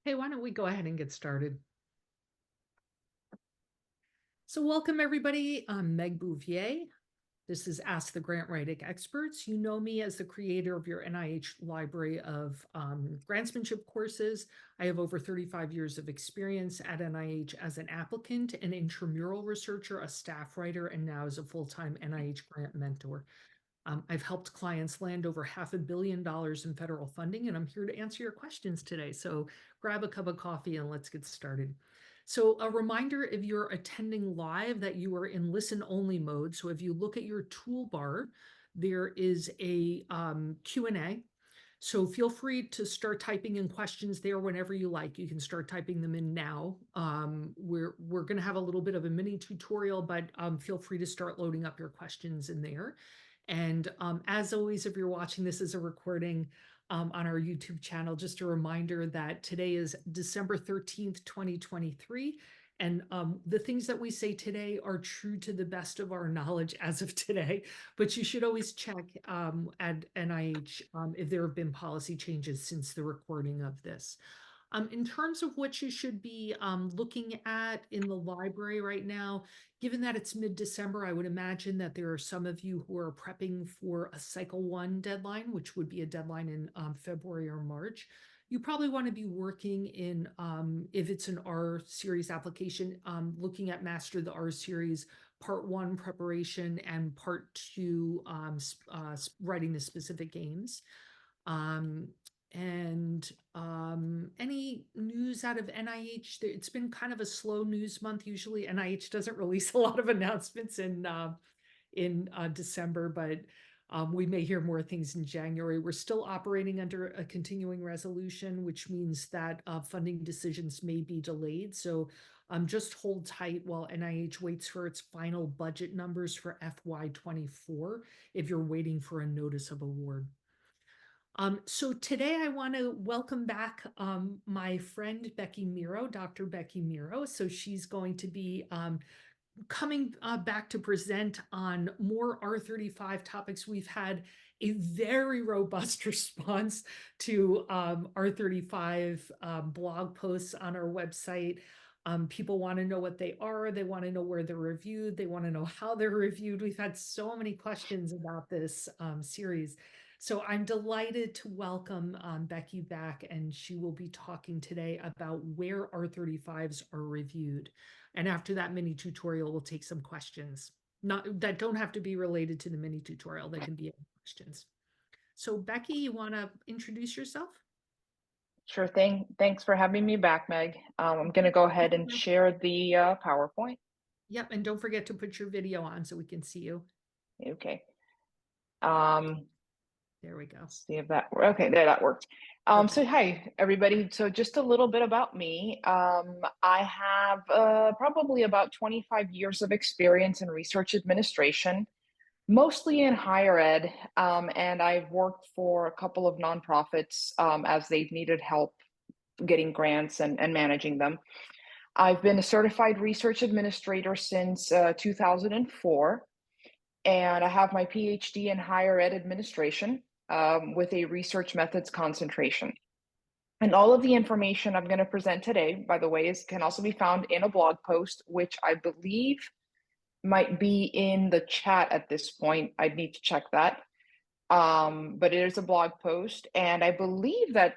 Hey, why don't we go ahead and get started? So welcome everybody. I'm Meg Bouvier. This is Ask the Grant Writing Experts. You know me as the creator of your NIH library of grantsmanship courses. I have over 35 years of experience at NIH as an applicant, an intramural researcher, a staff writer, and now as a full-time NIH grant mentor. I've helped clients land over $500 million in federal funding, and I'm here to answer your questions today. So grab a cup of coffee and let's get started. So a reminder, if you're attending live, that you are in listen only mode. So if you look at your toolbar, there is a Q&A. So feel free to start typing in questions there whenever you like. You can start typing them in now. We're going to have a little bit of a mini tutorial, but feel free to start loading up your questions in there. And as always, if you're watching this as a recording on our YouTube channel, just a reminder that today is December 13th, 2023. And the things that we say today are true to the best of our knowledge as of today, but you should always check at NIH if there have been policy changes since the recording of this. In terms of what you should be looking at in the library right now, given that it's mid-December, I would imagine that there are some of you who are prepping for a cycle 1 deadline, which would be a deadline in February or March. You probably want to be working in, if it's an R series application, looking at Master the R series, part 1 preparation and part 2 writing the specific games. Any news out of NIH? It's been kind of a slow news month. Usually NIH doesn't release a lot of announcements in December, but we may hear more things in January. We're still operating under a continuing resolution, which means that funding decisions may be delayed. So just hold tight while NIH waits for its final budget numbers for FY24 if you're waiting for a notice of award. So today I want to welcome back my friend Becky Miro, Dr. Becky Miro. So she's going to be coming back to present on more R35 topics. We've had a very robust response to R35 blog posts on our website. People want to know what they are. They want to know where they're reviewed. They want to know how they're reviewed. We've had so many questions about this series. So I'm delighted to welcome Becky back, and she will be talking today about where R35s are reviewed. And after that mini tutorial, we'll take some questions. That don't have to be related to the mini tutorial. They can be questions. So Becky, you want to introduce yourself? Sure thing. Thanks for having me back, Meg. I'm going to go ahead and share the PowerPoint. Yep, and don't forget to put your video on so we can see you. Okay. There we go. See if that okay, there that worked. So hi everybody. So just a little bit about me. I have probably about 25 years of experience in research administration, mostly in higher ed, and I've worked for a couple of nonprofits as they've needed help getting grants and managing them. I've been a certified research administrator since 2004, and I have my PhD in higher ed administration with a research methods concentration. And all of the information I'm going to present today, by the way, can also be found in a blog post, which I believe might be in the chat at this point. I'd need to check that. But it is a blog post, and I believe that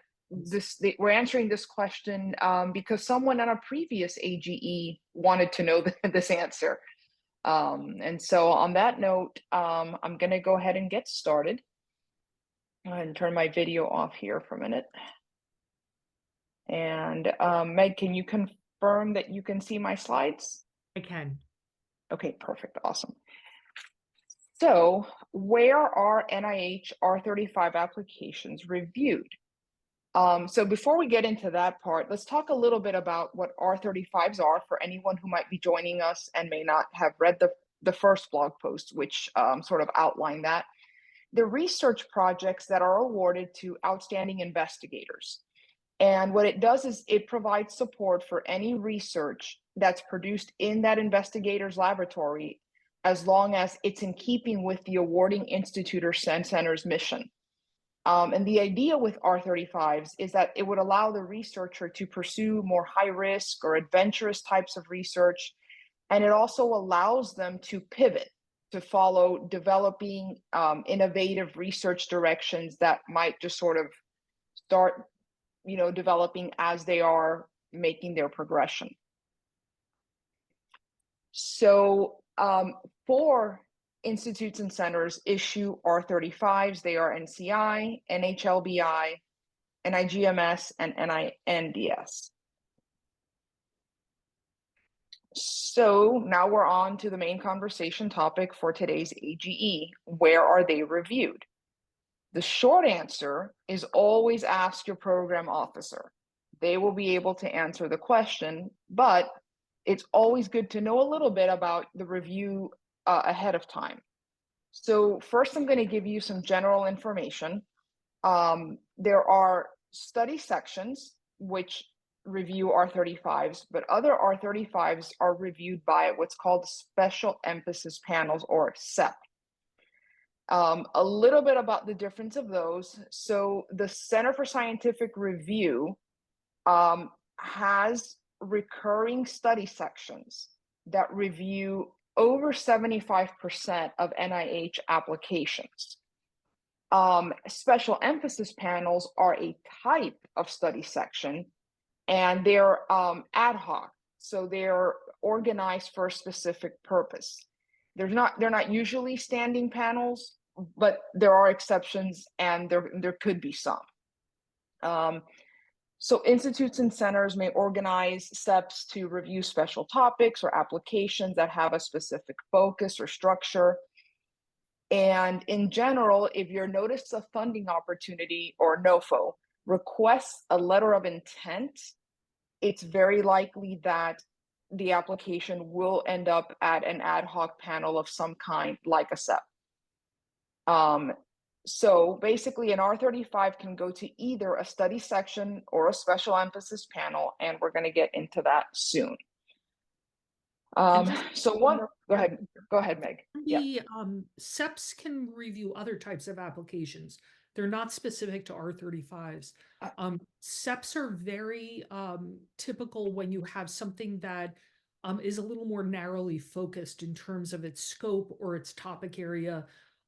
we're answering this question because someone on a previous AGE wanted to know this answer. And so on that note, I'm going to go ahead and get started and turn my video off here for a minute. And Meg, can you confirm that you can see my slides? I can. Okay, perfect. Awesome. So where are NIH R35 applications reviewed? So before we get into that part, let's talk a little bit about what R35s are for anyone who might be joining us and may not have read the first blog post, which sort of outlined that. The research projects that are awarded to outstanding investigators. And what it does is it provides support for any research that's produced in that investigator's laboratory, as long as it's in keeping with the awarding institute or center's mission. And the idea with R35s is that it would allow the researcher to pursue more high risk or adventurous types of research. And it also allows them to pivot to follow developing innovative research directions that might just sort of start, developing as they are making their progression. So for institutes and centers issue R35s, they are NCI, NHLBI, NIGMS, and NINDS. So now we're on to the main conversation topic for today's AGE. Where are they reviewed? The short answer is always ask your program officer. They will be able to answer the question, but it's always good to know a little bit about the review ahead of time. So first, I'm going to give you some general information. There are study sections which review R35s, but other R35s are reviewed by what's called special emphasis panels, or SEP. A little bit about the difference of those. So the Center for Scientific Review has recurring study sections that review over 75% of NIH applications. Special emphasis panels are a type of study section, and they're ad hoc. So they're organized for a specific purpose. They're not usually standing panels, but there are exceptions, and there could be some. So institutes and centers may organize SEPs to review special topics or applications that have a specific focus or structure. And in general, if you're noticed a funding opportunity, or NOFO, requests a letter of intent, it's very likely that the application will end up at an ad hoc panel of some kind, like a SEP. So basically, an R35 can go to either a study section or a special emphasis panel, and we're going to get into that soon. Go ahead, Meg. The SEPs can review other types of applications. They're not specific to R35s. SEPs are very typical when you have something that is a little more narrowly focused in terms of its scope or its topic area.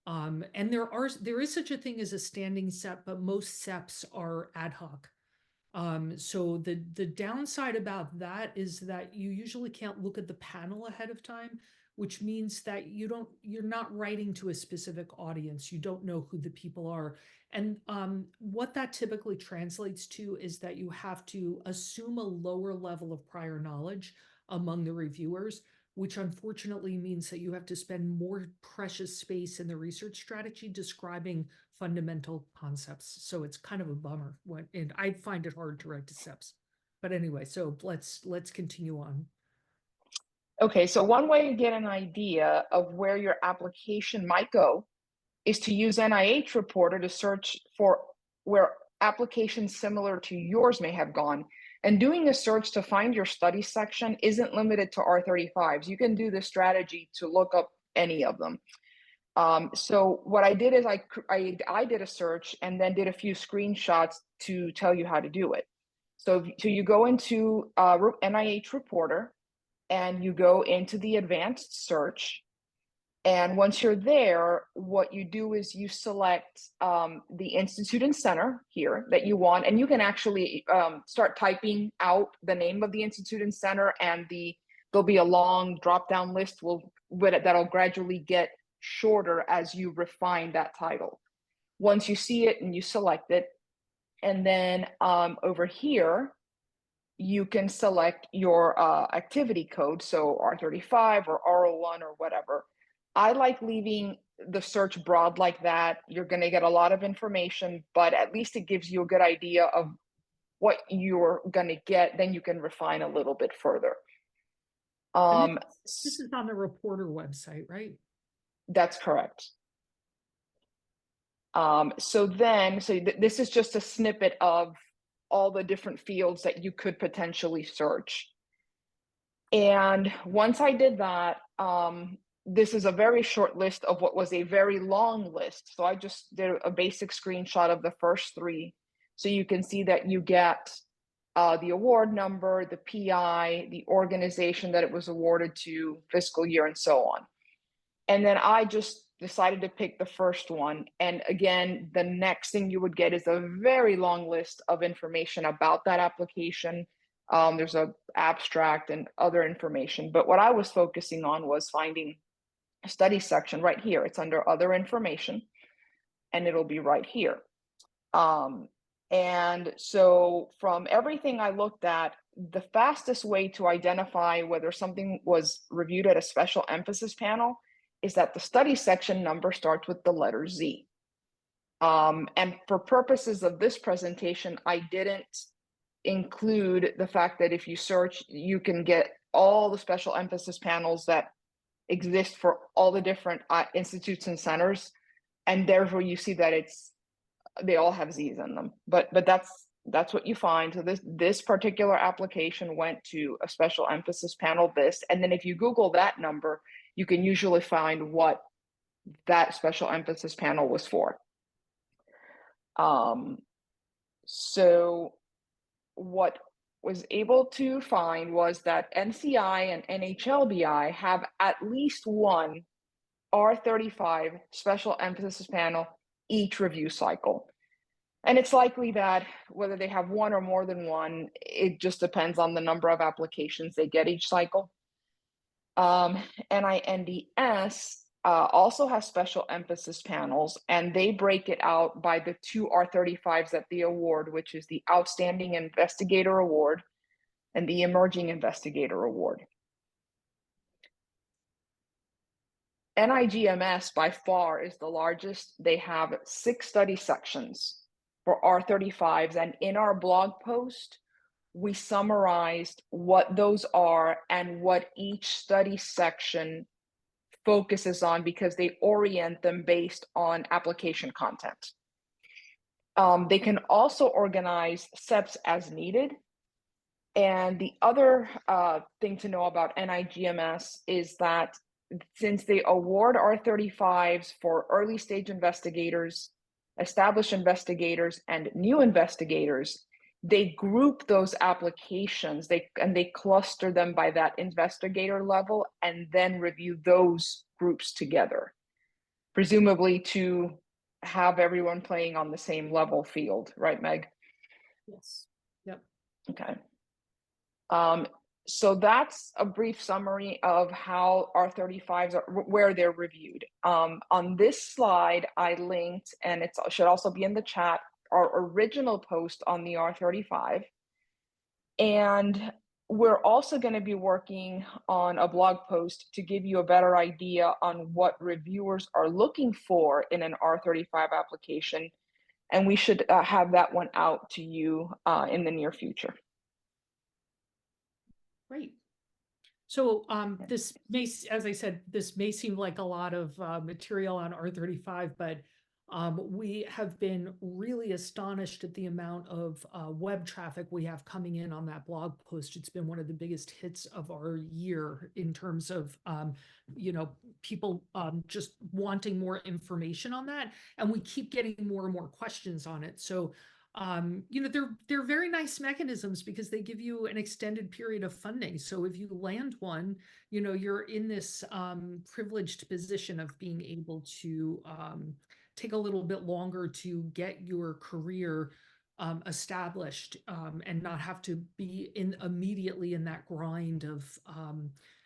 And there is such a thing as a standing SEP, but most SEPs are ad hoc. So the downside about that is that you usually can't look at the panel ahead of time, which means that you're not writing to a specific audience. You don't know who the people are. And what that typically translates to is that you have to assume a lower level of prior knowledge among the reviewers, which unfortunately means that you have to spend more precious space in the research strategy describing fundamental concepts. So it's kind of a bummer and I find it hard to write to SEPs. But anyway, so let's continue on. Okay, so one way to get an idea of where your application might go is to use NIH Reporter to search for where applications similar to yours may have gone. And doing a search to find your study section isn't limited to R35s. You can do this strategy to look up any of them. So what I did is I did a search and then did a few screenshots to tell you how to do it. So you go into NIH Reporter and you go into the advanced search. And once you're there, what you do is you select the institute and center here that you want, and you can actually start typing out the name of the institute and center, and there'll be a long drop-down list that'll gradually get shorter as you refine that title. Once you see it and you select it, and then over here, you can select your activity code, so R35 or R01 or whatever. I like leaving the search broad like that. You're going to get a lot of information, but at least it gives you a good idea of what you're going to get. Then you can refine a little bit further. This is on the Reporter website, right? That's correct. So this is just a snippet of all the different fields that you could potentially search. And once I did that, this is a very short list of what was a very long list. So I just did a basic screenshot of the first three. So you can see that you get the award number, the PI, the organization that it was awarded to, fiscal year, and so on. And then I just decided to pick the first one. And again, the next thing you would get is a very long list of information about that application. There's a abstract and other information. But what I was focusing on was finding a study section right here. It's under other information, and it'll be right here. And so from everything I looked at, the fastest way to identify whether something was reviewed at a special emphasis panel is that the study section number starts with the letter Z. And for purposes of this presentation, I didn't include the fact that if you search, you can get all the special emphasis panels that exist for all the different institutes and centers. And therefore you see that they all have Z's in them, but that's what you find. So this particular application went to a special emphasis panel, and then if you Google that number, you can usually find what that special emphasis panel was for. So what was able to find was that NCI and NHLBI have at least one R35 special emphasis panel each review cycle. And it's likely that whether they have one or more than one, it just depends on the number of applications they get each cycle. NINDS also has special emphasis panels, and they break it out by the two R35s that they award, which is the Outstanding Investigator Award and the Emerging Investigator Award. NIGMS by far is the largest. They have 6 study sections for R35s, and in our blog post, we summarized what those are and what each study section focuses on because they orient them based on application content. They can also organize SEPs as needed. And the other thing to know about NIGMS is that since they award R35s for early stage investigators, established investigators, and new investigators, they group those applications, they cluster them by that investigator level and then review those groups together, presumably to have everyone playing on the same level field, right, Meg? Yes. Yep. Okay. So that's a brief summary of how R35s are, where they're reviewed. On this slide, I linked, and it should also be in the chat, our original post on the R35. And we're also going to be working on a blog post to give you a better idea on what reviewers are looking for in an R35 application. And we should have that one out to you in the near future. Great. So this may, as I said, this may seem like a lot of material on R35, but we have been really astonished at the amount of web traffic we have coming in on that blog post. It's been one of the biggest hits of our year in terms of, people just wanting more information on that. And we keep getting more and more questions on it. So they're very nice mechanisms because they give you an extended period of funding. So if you land one, you're in this privileged position of being able to take a little bit longer to get your career established and not have to be immediately in that grind of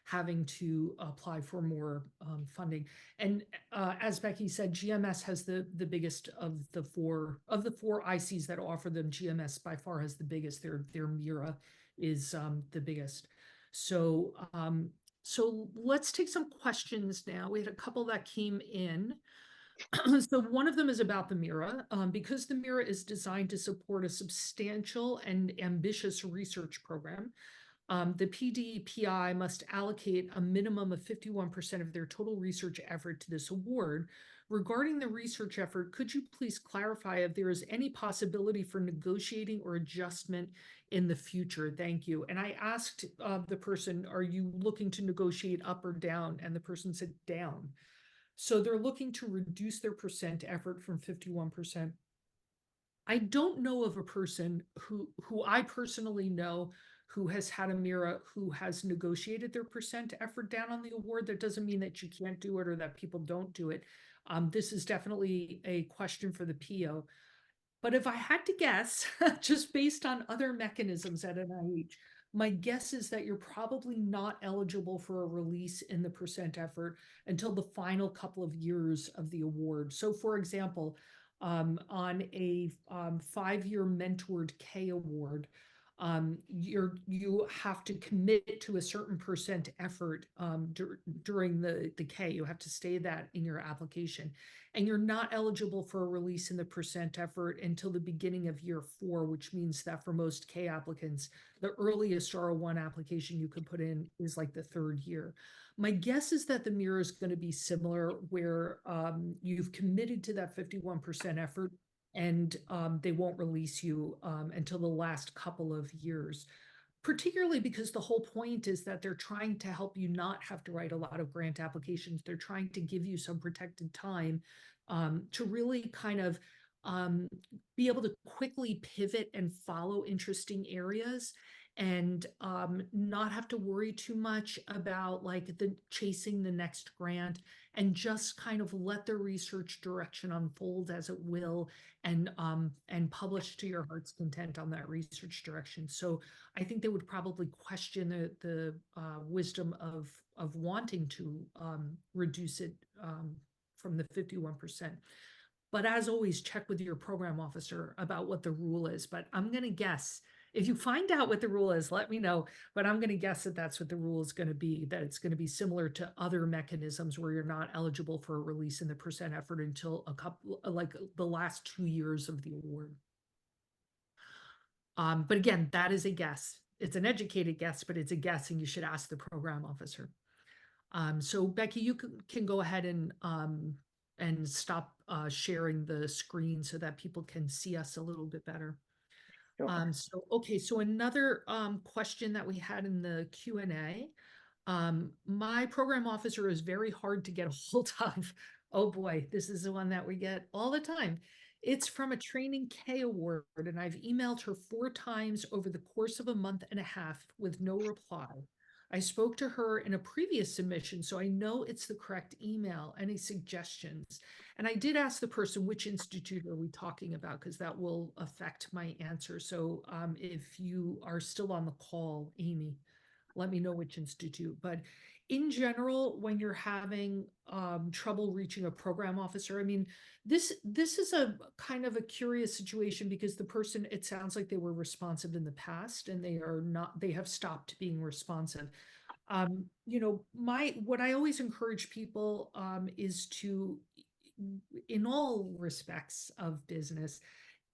having to apply for more funding. And as Becky said, GMS has the biggest of the four ICs that offer them. GMS by far has the biggest. Their MIRA is the biggest. So so let's take some questions now. We had a couple that came in. So one of them is about the MIRA. Because the MIRA is designed to support a substantial and ambitious research program, the PDPI must allocate a minimum of 51% of their total research effort to this award, Regarding the research effort, could you please clarify if there is any possibility for negotiating or adjustment in the future? Thank you. And I asked the person, are you looking to negotiate up or down? And the person said down. So they're looking to reduce their percent effort from 51%. I don't know of a person who I personally know who has had a MIRA who has negotiated their percent effort down on the award. That doesn't mean that you can't do it or that people don't do it. This is definitely a question for the PO. But if I had to guess, just based on other mechanisms at NIH, my guess is that you're probably not eligible for a release in the percent effort until the final couple of years of the award. So, for example, on a 5-year mentored K award, you have to commit to a certain percent effort during the K. You have to stay that in your application, and you're not eligible for a release in the percent effort until the beginning of year 4, which means that for most K applicants, the earliest R01 application you could put in is like the 3rd year. My guess is that the MIRA is going to be similar, where you've committed to that 51% effort, and they won't release you until the last couple of years, particularly because the whole point is that they're trying to help you not have to write a lot of grant applications. They're trying to give you some protected time to really kind of be able to quickly pivot and follow interesting areas, and not have to worry too much about like the chasing the next grant, and just kind of let the research direction unfold as it will, and publish to your heart's content on that research direction. So I think they would probably question the wisdom of wanting to reduce it from the 51%. But as always, check with your program officer about what the rule is. But I'm going to guess, if you find out what the rule is, let me know. But I'm going to guess that that's what the rule is going to be, that it's going to be similar to other mechanisms where you're not eligible for a release in the percent effort until a couple, like the last 2 years of the award. But again, that is a guess. It's an educated guess, but it's a guess, and you should ask the program officer. So Becky, you can go ahead and stop sharing the screen so that people can see us a little bit better. Sure. Okay, so another question that we had in the Q&A. My program officer is very hard to get a hold of. Oh boy, this is the one that we get all the time. It's from a Training K award, and I've emailed her 4 times over the course of a month and a half with no reply. I spoke to her in a previous submission, so I know it's the correct email. Any suggestions? And I did ask the person, which institute are we talking about? Because that will affect my answer. So if you are still on the call, Amy, let me know which institute. But in general, when you're having trouble reaching a program officer, I mean, this is a kind of a curious situation, because the person, it sounds like they were responsive in the past, and they are not, they have stopped being responsive. You know, what I always encourage people is to, in all respects of business,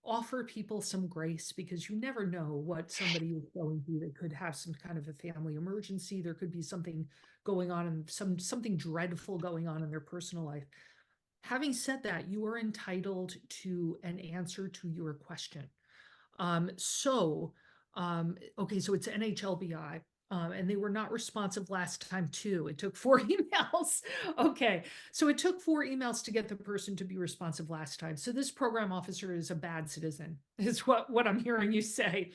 offer people some grace, because you never know what somebody is going through. They could have some kind of a family emergency. There could be something going on, and something dreadful going on in their personal life. Having said that, you are entitled to an answer to your question. Okay, so it's NHLBI. And they were not responsive last time too. It took 4 emails. Okay, so it took 4 emails to get the person to be responsive last time. So this program officer is a bad citizen, is what I'm hearing you say.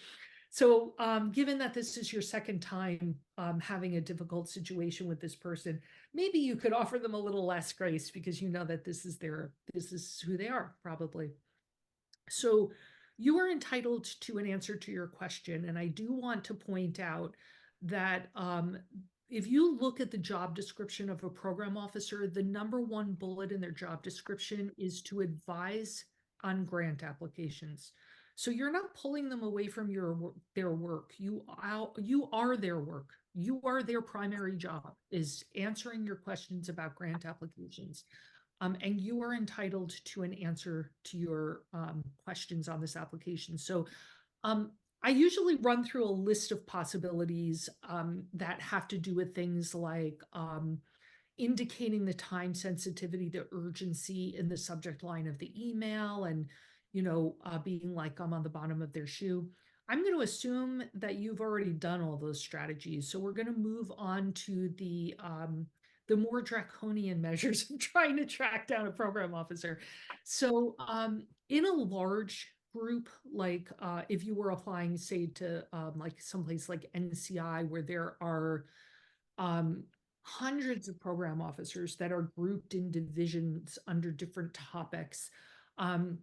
So given that this is your second time having a difficult situation with this person, maybe you could offer them a little less grace, because you know that this is who they are, probably. So you are entitled to an answer to your question. And I do want to point out that if you look at the job description of a program officer, the #1 bullet in their job description is to advise on grant applications. So you're not pulling them away from their work. You are their work. You are their primary job, is answering your questions about grant applications. And you are entitled to an answer to your questions on this application. So I usually run through a list of possibilities that have to do with things like indicating the time sensitivity, the urgency in the subject line of the email, and, being like I'm on the bottom of their shoe. I'm going to assume that you've already done all those strategies. So we're going to move on to the more draconian measures of trying to track down a program officer. So in a large group, like if you were applying, say, to like someplace like NCI, where there are um, hundreds of program officers that are grouped in divisions under different topics. Um,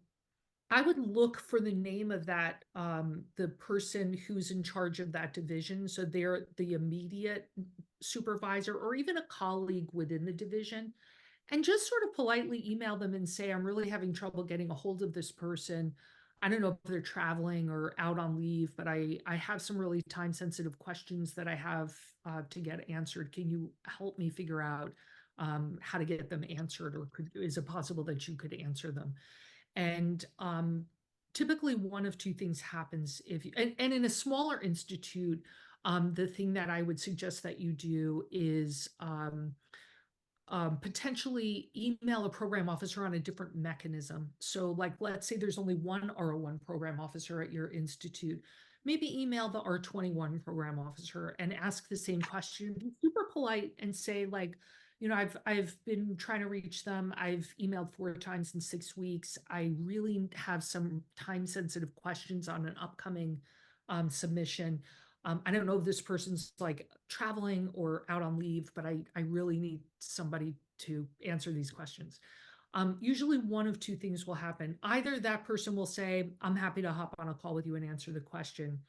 I would look for the name of that, the person who's in charge of that division. So they're the immediate supervisor or even a colleague within the division, and just sort of politely email them and say, I'm really having trouble getting a hold of this person. I don't know if they're traveling or out on leave, but I have some really time sensitive questions that I have to get answered. Can you help me figure out how to get them answered, or is it possible that you could answer them? And typically one of two things happens if you, and in a smaller institute, the thing that I would suggest that you do is potentially email a program officer on a different mechanism. So like, let's say there's only one R01 program officer at your institute. Maybe email the R21 program officer and ask the same question. Be super polite and say, like, I've been trying to reach them. I've emailed 4 times in 6 weeks. I really have some time sensitive questions on an upcoming submission. I don't know if this person's like traveling or out on leave, but I really need somebody to answer these questions. Usually one of two things will happen. Either that person will say, I'm happy to hop on a call with you and answer the question,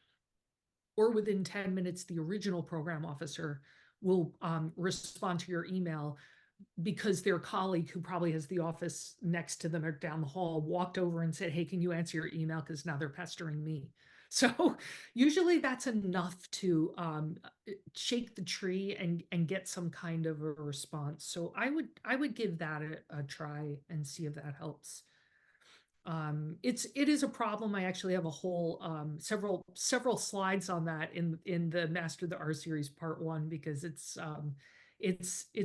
or within 10 minutes, the original program officer will respond to your email because their colleague, who probably has the office next to them or down the hall, walked over and said, hey, can you answer your email? Because now they're pestering me. So usually that's enough to shake the tree and get some kind of a response. So I would give that a try and see if that helps. It is a problem. I actually have a whole several slides on that in the Master the R series part 1, because it's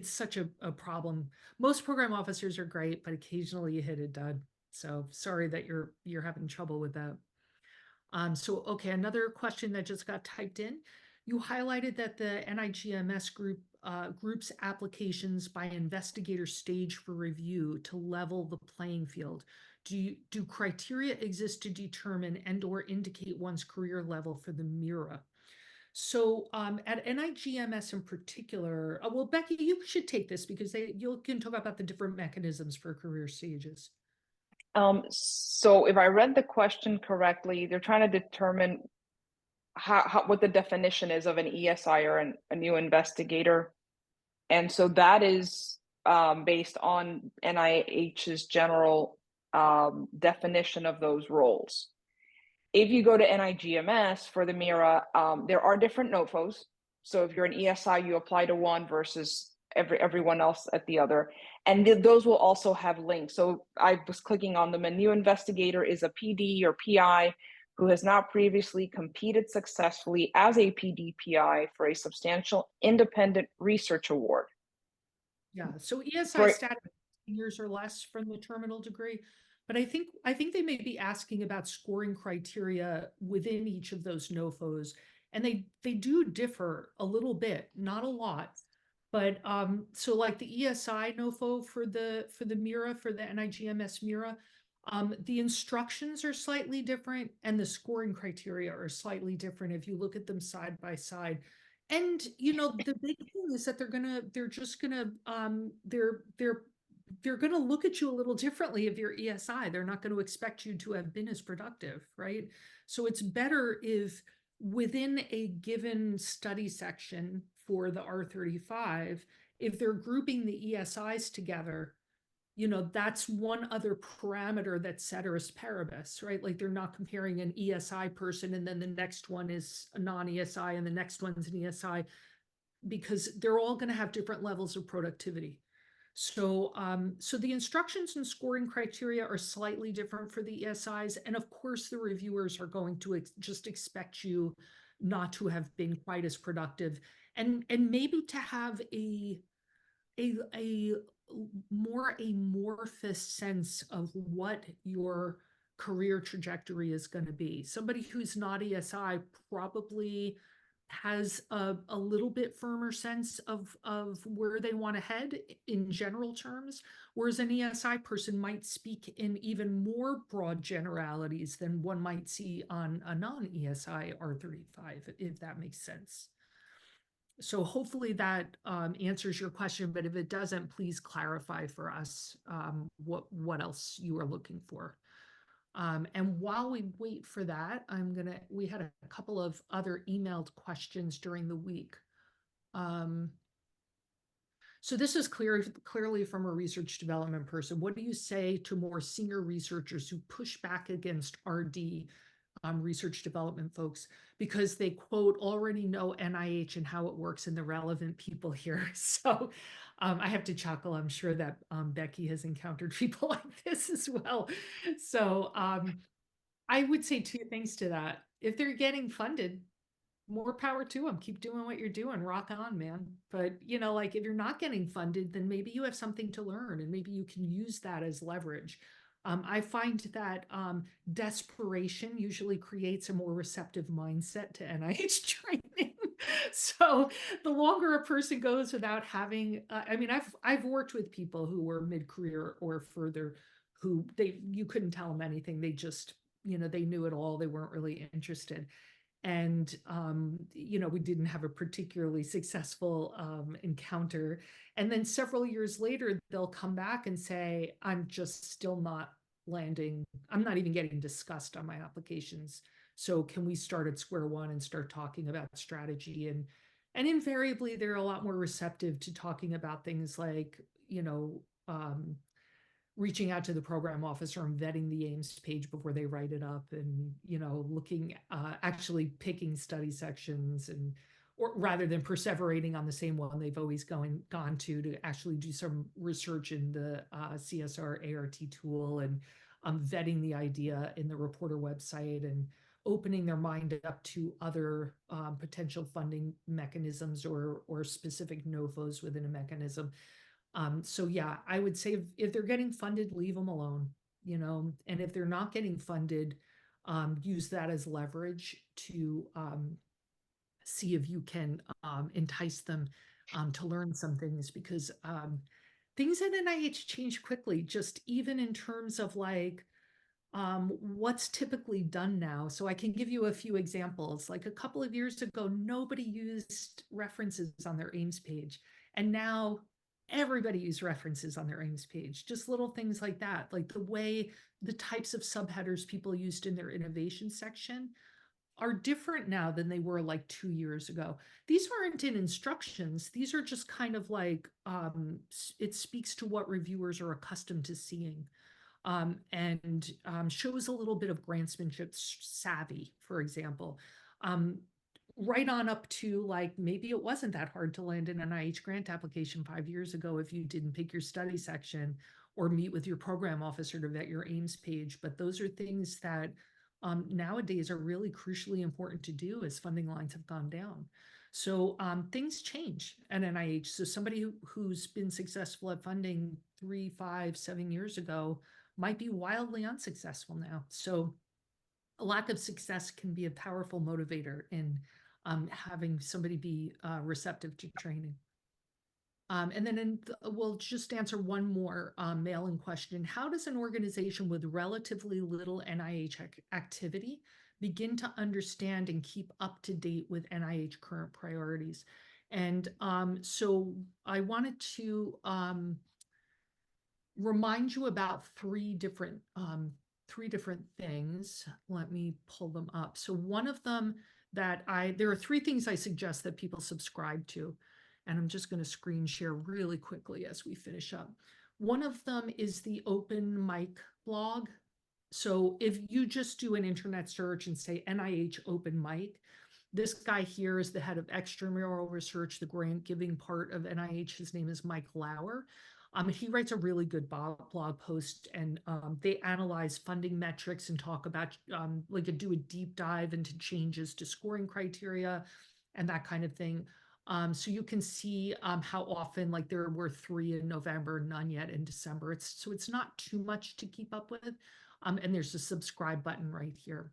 such a problem. Most program officers are great, but occasionally you hit a dud. So sorry that you're having trouble with that. So okay, another question that just got typed in. You highlighted that the NIGMS groups applications by investigator stage for review to level the playing field. Do criteria exist to determine and or indicate one's career level for the MIRA? So at NIGMS in particular, well, Becky, you should take this because you can talk about the different mechanisms for career stages. So if I read the question correctly, they're trying to determine what the definition is of an ESI or a new investigator. And so that is based on NIH's general definition of those roles. If you go to NIGMS for the MIRA, there are different NOFOs. So if you're an ESI, you apply to one versus everyone else at the other. And those will also have links. So I was clicking on them. A new investigator is a PD or PI who has not previously competed successfully as a PD PI for a substantial independent research award. Yeah, so ESI For status 10 years or less from the terminal degree, but I think they may be asking about scoring criteria within each of those NOFOs, and they do differ a little bit, not a lot. But so like the ESI NOFO for the MIRA, for the NIGMS MIRA, the instructions are slightly different and the scoring criteria are slightly different if you look at them side by side. And the big thing is that they're gonna look at you a little differently if you're ESI. They're not going to expect you to have been as productive, right? So it's better if within a given study section for the R35, if they're grouping the ESIs together, that's one other parameter that's ceteris paribus, right? Like they're not comparing an ESI person and then the next one is a non-ESI and the next one's an ESI, because they're all going to have different levels of productivity. So, so the instructions and scoring criteria are slightly different for the ESIs. And of course, the reviewers are going to just expect you not to have been quite as productive, and maybe to have a more amorphous sense of what your career trajectory is going to be. Somebody who's not ESI probably has a little bit firmer sense of where they want to head in general terms, whereas an ESI person might speak in even more broad generalities than one might see on a non-ESI R35, if that makes sense. So hopefully that answers your question, but if it doesn't, please clarify for us what else you are looking for. And while we wait for that, we had a couple of other emailed questions during the week. So this is clearly from a research development person. What do you say to more senior researchers who push back against RD research development folks because they quote already know NIH and how it works and the relevant people here? So I have to chuckle. I'm sure that Becky has encountered people like this as well. So I would say two things to that. If they're getting funded, more power to them. Keep doing what you're doing. Rock on, man. But, like if you're not getting funded, then maybe you have something to learn and maybe you can use that as leverage. I find that desperation usually creates a more receptive mindset to NIH training. So the longer a person goes without having, I've worked with people who were mid-career or further who you couldn't tell them anything. They just, they knew it all. They weren't really interested. And we didn't have a particularly successful encounter. And then several years later, they'll come back and say, I'm just still not landing. I'm not even getting discussed on my applications. So can we start at square one and start talking about strategy? And invariably, they're a lot more receptive to talking about things like, reaching out to the program officer and vetting the Ames page before they write it up, and looking actually picking study sections, and or rather than perseverating on the same one they've always gone to actually do some research in the CSR ART tool, and vetting the idea in the reporter website, and opening their mind up to other potential funding mechanisms or specific NOFOs within a mechanism. So yeah, I would say if they're getting funded, leave them alone, and if they're not getting funded, use that as leverage to see if you can entice them to learn some things, because things at NIH change quickly, just even in terms of like what's typically done now. So I can give you a few examples. Like a couple of years ago, nobody used references on their Ames page. And now everybody uses references on their Ames page. Just little things like that, like the types of subheaders people used in their innovation section are different now than they were like 2 years ago. These aren't in instructions. These are just kind of like, it speaks to what reviewers are accustomed to seeing. And shows a little bit of grantsmanship savvy, for example. Right on up to like, maybe it wasn't that hard to land an NIH grant application 5 years ago if you didn't pick your study section or meet with your program officer to vet your Ames page. But those are things that nowadays are really crucially important to do as funding lines have gone down. So things change at NIH. So somebody who's been successful at funding 3, 5, 7 years ago might be wildly unsuccessful now. So a lack of success can be a powerful motivator in having somebody be receptive to training. And then we'll just answer one more mail-in question. How does an organization with relatively little NIH activity begin to understand and keep up to date with NIH current priorities? And so I wanted to remind you about three different things. Let me pull them up. So one of them there are three things I suggest that people subscribe to, and I'm just going to screen share really quickly as we finish up. One of them is the Open Mic blog. So if you just do an internet search and say NIH Open Mic, this guy here is the head of extramural research, the grant giving part of NIH. His name is Mike Lauer. He writes a really good blog post, and they analyze funding metrics and talk about do a deep dive into changes to scoring criteria and that kind of thing. So you can see how often, like there were 3 in November, none yet in December. So it's not too much to keep up with. And there's a subscribe button right here.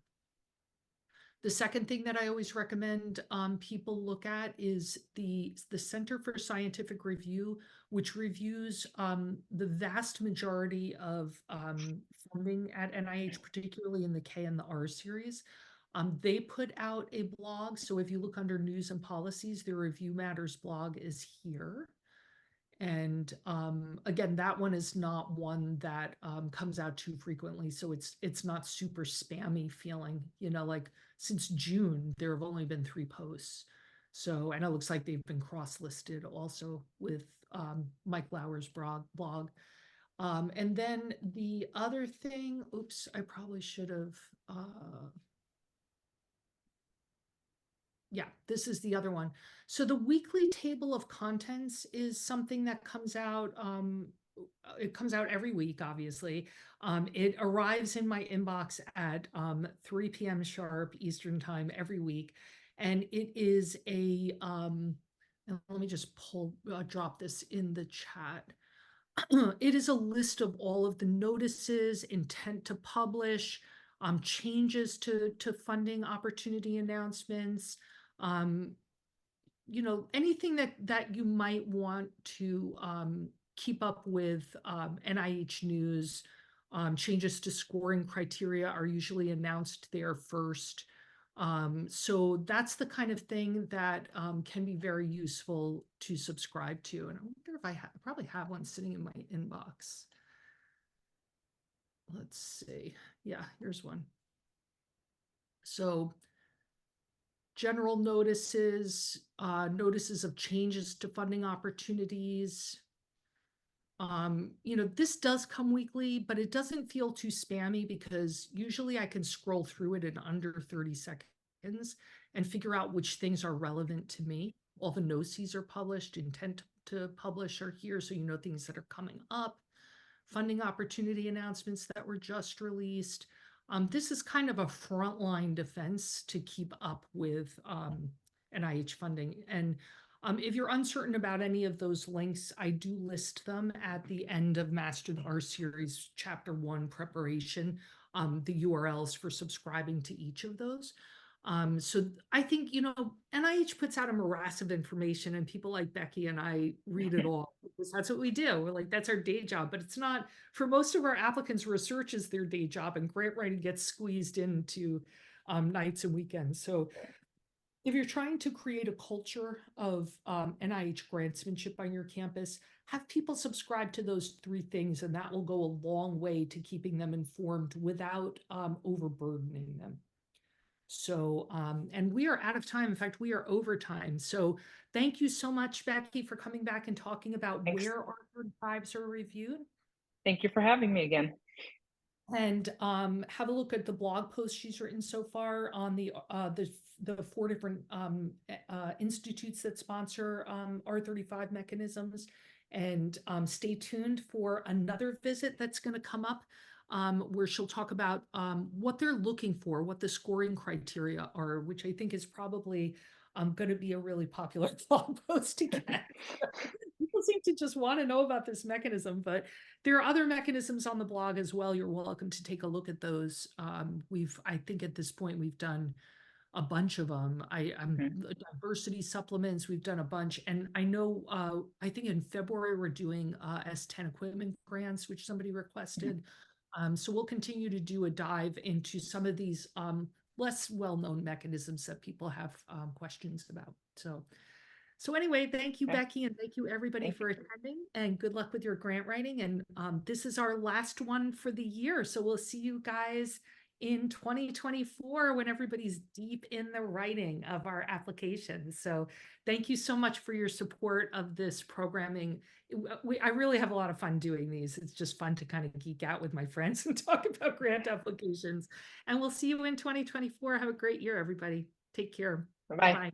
The second thing that I always recommend people look at is the Center for Scientific Review, which reviews the vast majority of funding at NIH, particularly in the K and the R series. They put out a blog. So if you look under news and policies, their Review Matters blog is here. And again, that one is not one that comes out too frequently, so it's not super spammy feeling. Like since June, there have only been 3 posts. So, and it looks like they've been cross-listed also with Mike Lauer's blog. And then the other thing, oops, I probably should have. Yeah, this is the other one. So the weekly table of contents is something that comes out. It comes out every week, obviously. It arrives in my inbox at 3 p.m. sharp Eastern time every week. And it is and let me just drop this in the chat. It is a list of all of the notices, intent to publish, changes to funding opportunity announcements, um, anything that you might want to keep up with NIH news. Changes to scoring criteria are usually announced there first. So that's the kind of thing that can be very useful to subscribe to. And I wonder if I probably have one sitting in my inbox. Let's see. Yeah, here's one. So general notices, notices of changes to funding opportunities. This does come weekly, but it doesn't feel too spammy because usually I can scroll through it in under 30 seconds and figure out which things are relevant to me. All the notices are published, intent to publish are here, so you know things that are coming up, funding opportunity announcements that were just released. This is kind of a frontline defense to keep up with NIH funding. And if you're uncertain about any of those links, I do list them at the end of Master the R Series Chapter 1 preparation, the URLs for subscribing to each of those. So I think, NIH puts out a morass of information and people like Becky and I read it all because that's what we do. We're like, that's our day job, but it's not for most of our applicants. Research is their day job and grant writing gets squeezed into nights and weekends. So if you're trying to create a culture of NIH grantsmanship on your campus, have people subscribe to those 3 things, and that will go a long way to keeping them informed without overburdening them. So, and we are out of time. In fact, we are over time. So thank you so much, Becky, for coming back and talking about Thanks. where R35s are reviewed. Thank you for having me again. And have a look at the blog post she's written so far on the 4 different institutes that sponsor R35 mechanisms. And stay tuned for another visit that's going to come up where she'll talk about what they're looking for, what the scoring criteria are, which I think is probably going to be a really popular blog post to get. People seem to just want to know about this mechanism, but there are other mechanisms on the blog as well. You're welcome to take a look at those. I think at this point we've done a bunch of them. Diversity supplements, we've done a bunch. And I know, I think in February, we're doing S10 equipment grants, which somebody requested. So we'll continue to do a dive into some of these less well-known mechanisms that people have questions about. So anyway, thank you, Becky, and thank you everybody for attending, and good luck with your grant writing. And this is our last one for the year. So we'll see you guys in 2024 when everybody's deep in the writing of our applications. So thank you so much for your support of this programming. I really have a lot of fun doing these. It's just fun to kind of geek out with my friends and talk about grant applications. And we'll see you in 2024. Have a great year, everybody. Take care. Bye-bye. Bye.